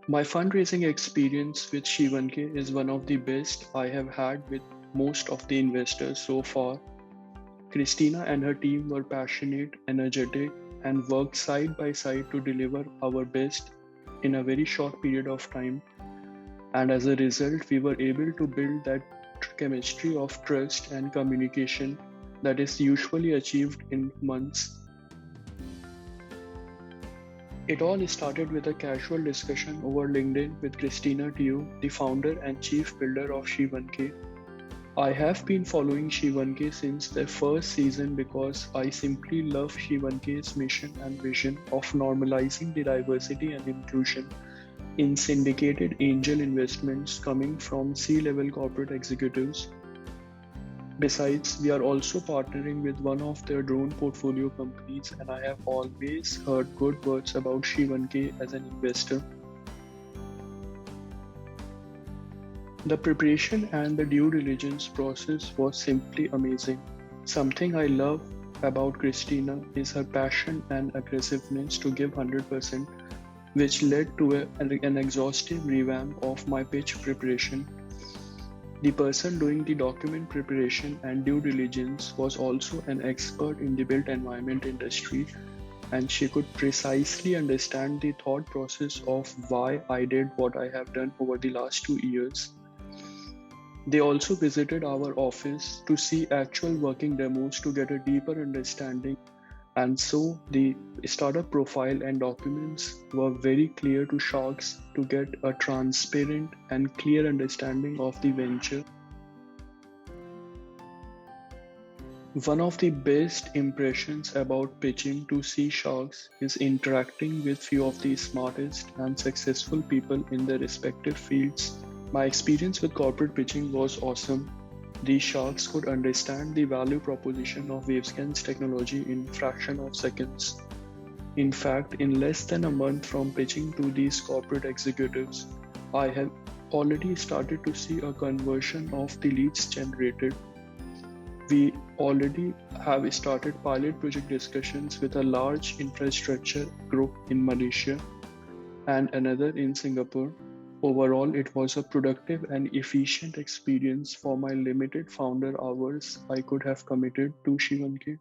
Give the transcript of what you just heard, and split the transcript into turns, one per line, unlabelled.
My fundraising experience with Shivanke is one of the best I have had with most of the investors so far. Christina and her team were passionate, energetic, and worked side by side to deliver our best in a very short period of time. And as a result, we were able to build that chemistry of trust and communication that is usually achieved in months. It all started with a casual discussion over LinkedIn with Christina Teo, the founder and chief builder of She1K. I have been following She1K since their first season because I simply love She1K's mission and vision of normalizing the diversity and inclusion in syndicated angel investments coming from C-level corporate executives. Besides, we are also partnering with one of their drone portfolio companies, and I have always heard good words about She1K as an investor. The preparation and the due diligence process was simply amazing. Something I love about Christina is her passion and aggressiveness to give 100%, which led to an exhaustive revamp of my pitch preparation. The person doing the document preparation and due diligence was also an expert in the built environment industry, and she could precisely understand the thought process of why I did what I have done over the last 2 years. They also visited our office to see actual working demos to get a deeper understanding, and so the startup profile and documents were very clear to sharks to get a transparent and clear understanding of the venture. One of the best impressions about pitching to sea sharks is interacting with few of the smartest and successful people in their respective fields. My experience with corporate pitching was awesome. These sharks could understand the value proposition of Wavescan's technology in fraction of seconds. In fact, in less than a month from pitching to these corporate executives, I have already started to see a conversion of the leads generated. We already have started pilot project discussions with a large infrastructure group in Malaysia and another in Singapore. Overall, it was a productive and efficient experience for my limited founder hours I could have committed to Shivanke.